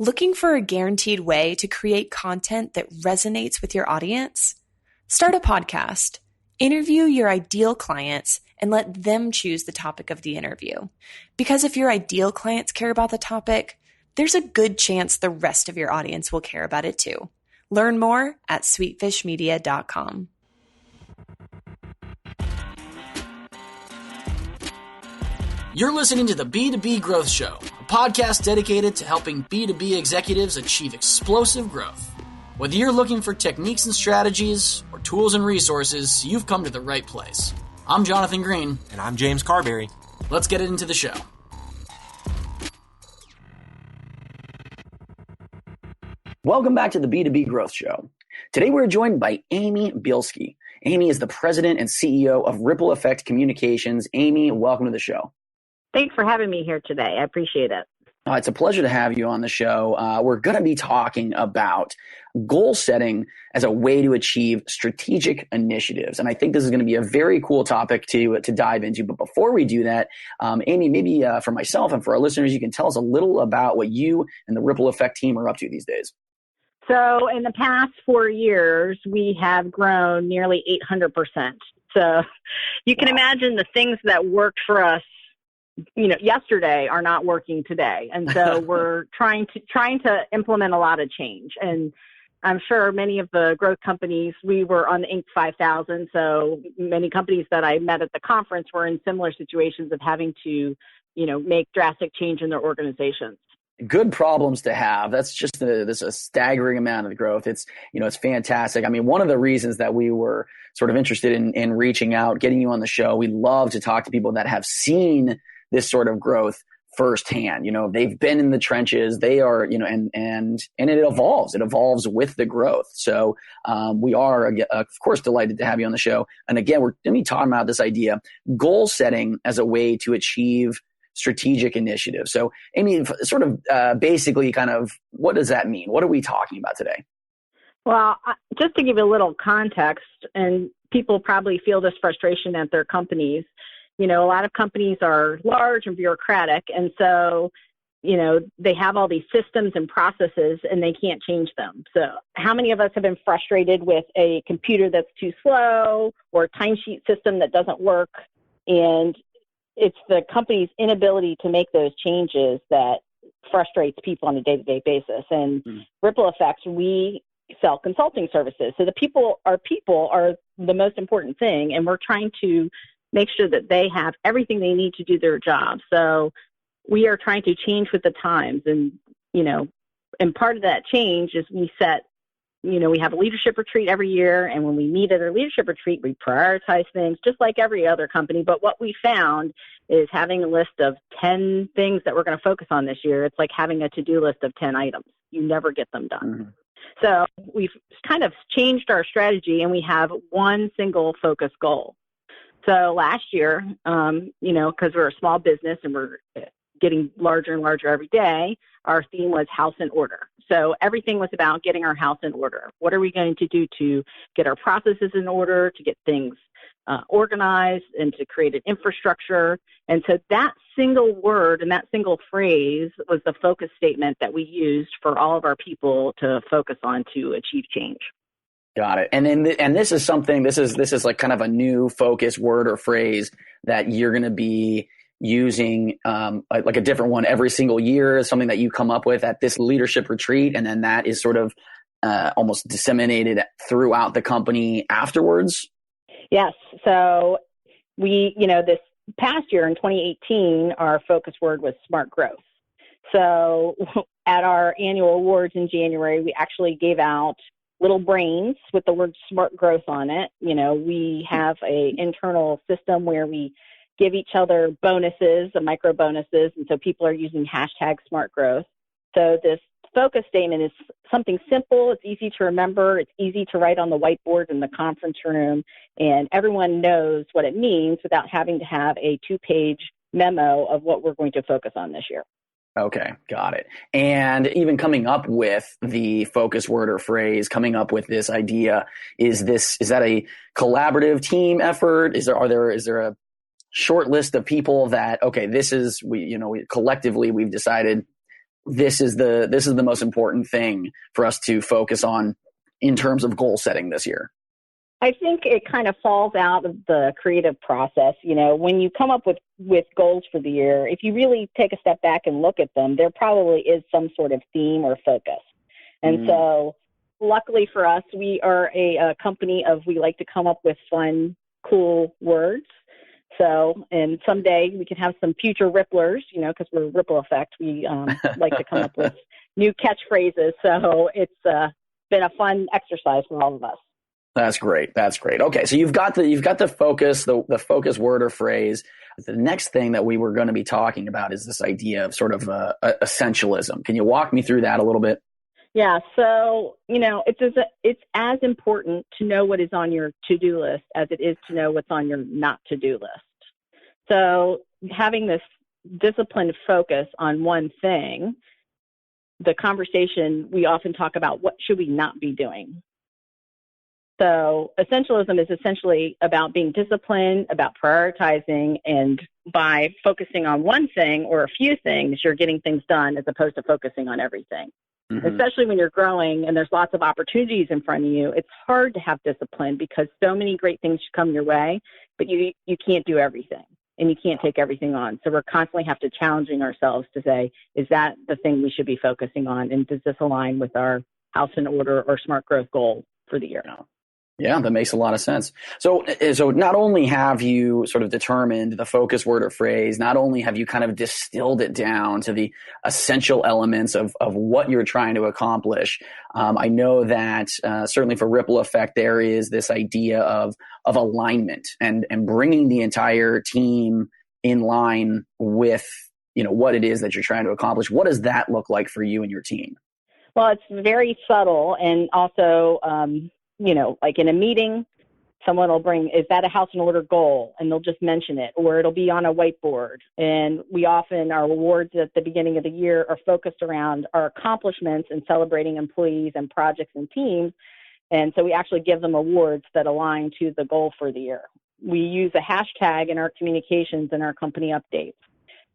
Looking for a guaranteed way to create content that resonates with your audience? Start a podcast. Interview your ideal clients and let them choose the topic of the interview. Because if your ideal clients care about the topic, there's a good chance the rest of your audience will care about it too. Learn more at sweetfishmedia.com. You're listening to the B2B Growth Show, a podcast dedicated to helping B2B executives achieve explosive growth. Whether you're looking for techniques and strategies or tools and resources, you've come to the right place. I'm Jonathan Green. And I'm James Carberry. Let's get into the show. Welcome back to the B2B Growth Show. Today we're joined by Amy Bielski. Amy is the president and CEO of Ripple Effect Communications. Amy, welcome to the show. Thanks for having me here today. I appreciate it. It's a pleasure to have you on the show. We're going to be talking about goal setting as a way to achieve strategic initiatives. And I think this is going to be a very cool topic to dive into. But before we do that, Amy, maybe for myself and for our listeners, you can tell us a little about what you and the Ripple Effect team are up to these days. So in the past 4 years, we have grown nearly 800%. So you can imagine the things that worked for us yesterday are not working today. And so we're trying to implement a lot of change. And I'm sure many of the growth companies, we were on the Inc. 5000. So many companies that I met at the conference were in similar situations of having to, make drastic change in their organizations. Good problems to have. That's just a staggering amount of growth. It's fantastic. I mean, one of the reasons that we were sort of interested in reaching out, getting you on the show, we love to talk to people that have seen this sort of growth firsthand. They've been in the trenches. They are, and it evolves. It evolves with the growth. So we are, of course, delighted to have you on the show. And again, we're going to be talking about this idea, goal setting as a way to achieve strategic initiatives. So, Amy, sort of basically kind of what does that mean? What are we talking about today? Well, just to give you a little context, and people probably feel this frustration at their companies. A lot of companies are large and bureaucratic, and so, they have all these systems and processes, and they can't change them. So how many of us have been frustrated with a computer that's too slow or a timesheet system that doesn't work? And it's the company's inability to make those changes that frustrates people on a day-to-day basis. And Ripple Effects, we sell consulting services. So people are the most important thing, and we're trying to make sure that they have everything they need to do their job. So we are trying to change with the times. And, and part of that change is we have a leadership retreat every year. And when we meet at our leadership retreat, we prioritize things just like every other company. But what we found is having a list of 10 things that we're going to focus on this year. It's like having a to-do list of 10 items. You never get them done. Mm-hmm. So we've kind of changed our strategy, and we have one single focus goal. So last year, because we're a small business and we're getting larger and larger every day, our theme was house in order. So everything was about getting our house in order. What are we going to do to get our processes in order, to get things organized, and to create an infrastructure? And so that single word and that single phrase was the focus statement that we used for all of our people to focus on to achieve change. Got it. And this is something, this is like kind of a new focus word or phrase that you're going to be using, like a different one every single year, something that you come up with at this leadership retreat. And then that is sort of almost disseminated throughout the company afterwards. Yes. So this past year in 2018, our focus word was smart growth. So at our annual awards in January, we actually gave out little brains with the word smart growth on it. We have a internal system where we give each other bonuses, micro bonuses. And so people are using hashtag smart growth. So this focus statement is something simple. It's easy to remember. It's easy to write on the whiteboard in the conference room. And everyone knows what it means without having to have a 2-page memo of what we're going to focus on this year. Okay, got it. And even coming up with the focus word or phrase, coming up with this idea, is that a collaborative team effort? Is there a short list of people that, okay, we collectively we've decided this is the most important thing for us to focus on in terms of goal setting this year? I think it kind of falls out of the creative process. When you come up with goals for the year, if you really take a step back and look at them, there probably is some sort of theme or focus. And so luckily for us, we are a company we like to come up with fun, cool words. So, and someday we can have some future ripplers, because we're Ripple Effect. We like to come up with new catchphrases. So it's been a fun exercise for all of us. That's great. Okay, so you've got the focus, the focus word or phrase. The next thing that we were going to be talking about is this idea of sort of essentialism. Can you walk me through that a little bit? Yeah. So, it's as important to know what is on your to-do list as it is to know what's on your not to-do list. So having this disciplined focus on one thing, the conversation we often talk about, what should we not be doing? So essentialism is essentially about being disciplined, about prioritizing, and by focusing on one thing or a few things, you're getting things done as opposed to focusing on everything. Mm-hmm. Especially when you're growing and there's lots of opportunities in front of you, it's hard to have discipline because so many great things come your way, but you can't do everything and you can't take everything on. So we're constantly have to challenging ourselves to say, is that the thing we should be focusing on? And does this align with our house in order or smart growth goal for the year? Yeah, that makes a lot of sense. So not only have you sort of determined the focus word or phrase, not only have you kind of distilled it down to the essential elements of what you're trying to accomplish. I know that certainly for Ripple Effect, there is this idea of alignment and bringing the entire team in line with, what it is that you're trying to accomplish. What does that look like for you and your team? Well, it's very subtle and also, like in a meeting, someone will bring, is that a house in order goal? And they'll just mention it, or it'll be on a whiteboard. And we often, our awards at the beginning of the year are focused around our accomplishments and celebrating employees and projects and teams. And so we actually give them awards that align to the goal for the year. We use a hashtag in our communications and our company updates.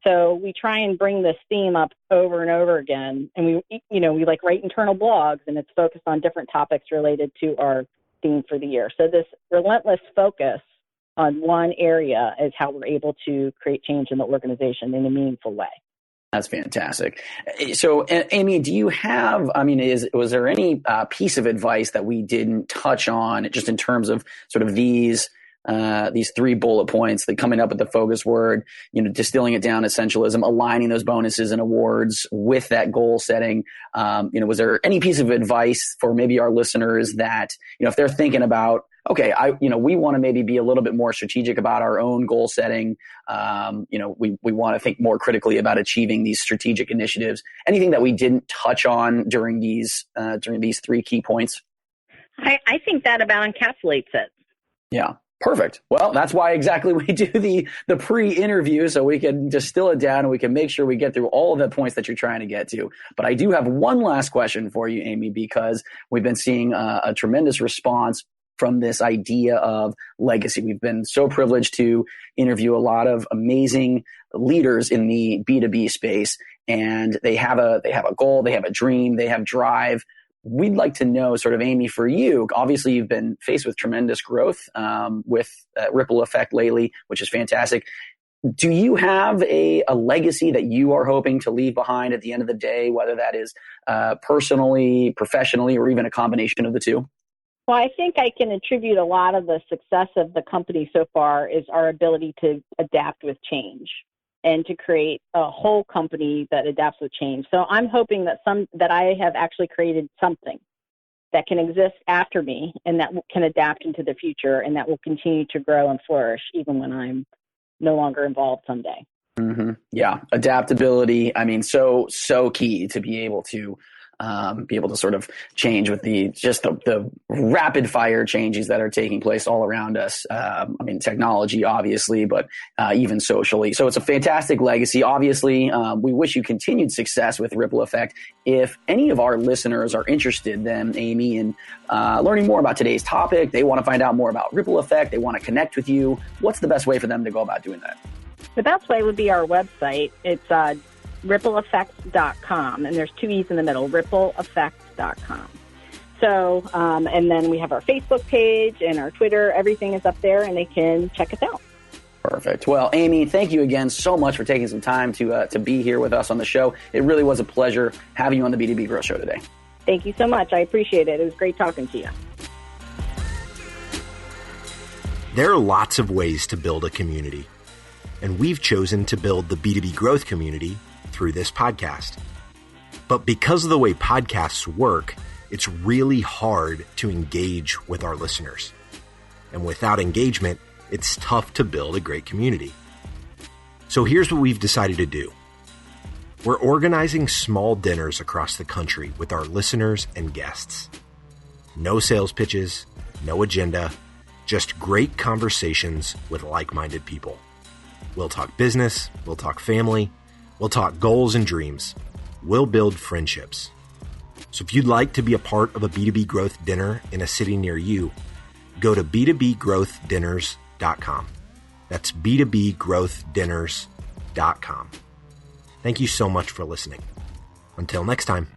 So we try and bring this theme up over and over again. And we like write internal blogs, and it's focused on different topics related to our theme for the year. So this relentless focus on one area is how we're able to create change in the organization in a meaningful way. That's fantastic. So, Amy, do you have, was there any piece of advice that we didn't touch on just in terms of sort of these 3 bullet points, that coming up with the focus word, distilling it down, essentialism, aligning those bonuses and awards with that goal setting? Was there any piece of advice for maybe our listeners that, if they're thinking about, okay, we want to maybe be a little bit more strategic about our own goal setting. We want to think more critically about achieving these strategic initiatives. Anything that we didn't touch on during these 3 key points? I think that about encapsulates it. Yeah. Perfect. Well, that's why exactly we do the pre-interview, so we can distill it down and we can make sure we get through all of the points that you're trying to get to. But I do have one last question for you, Amy, because we've been seeing a tremendous response from this idea of legacy. We've been so privileged to interview a lot of amazing leaders in the B2B space, and they have a goal, they have a dream, they have drive. We'd like to know, sort of, Amy, for you, obviously you've been faced with tremendous growth with Ripple Effect lately, which is fantastic. Do you have a legacy that you are hoping to leave behind at the end of the day, whether that is personally, professionally, or even a combination of the two? Well, I think I can attribute a lot of the success of the company so far is our ability to adapt with change and to create a whole company that adapts with change. So I'm hoping that I have actually created something that can exist after me and that can adapt into the future and that will continue to grow and flourish even when I'm no longer involved someday. Mm-hmm. Yeah. Adaptability. So key to be able to sort of change with the rapid fire changes that are taking place all around us. Technology, obviously, but even socially. So it's a fantastic legacy. Obviously, we wish you continued success with Ripple Effect. If any of our listeners are interested, then, Amy, in learning more about today's topic, they want to find out more about Ripple Effect, they want to connect with you, what's the best way for them to go about doing that? The best way would be our website. It's rippleeffect.com. And there's 2 E's in the middle, rippleeffect.com. So, and then we have our Facebook page and our Twitter. Everything is up there, and they can check us out. Perfect. Well, Amy, thank you again so much for taking some time to be here with us on the show. It really was a pleasure having you on the B2B Growth Show today. Thank you so much. I appreciate it. It was great talking to you. There are lots of ways to build a community, and we've chosen to build the B2B Growth community through this podcast. But because of the way podcasts work, it's really hard to engage with our listeners. And without engagement, it's tough to build a great community. So here's what we've decided to do. We're organizing small dinners across the country with our listeners and guests. No sales pitches, no agenda, just great conversations with like-minded people. We'll talk business, we'll talk family, we'll talk goals and dreams. We'll build friendships. So if you'd like to be a part of a B2B Growth dinner in a city near you, go to b2bgrowthdinners.com. That's b2bgrowthdinners.com. Thank you so much for listening. Until next time.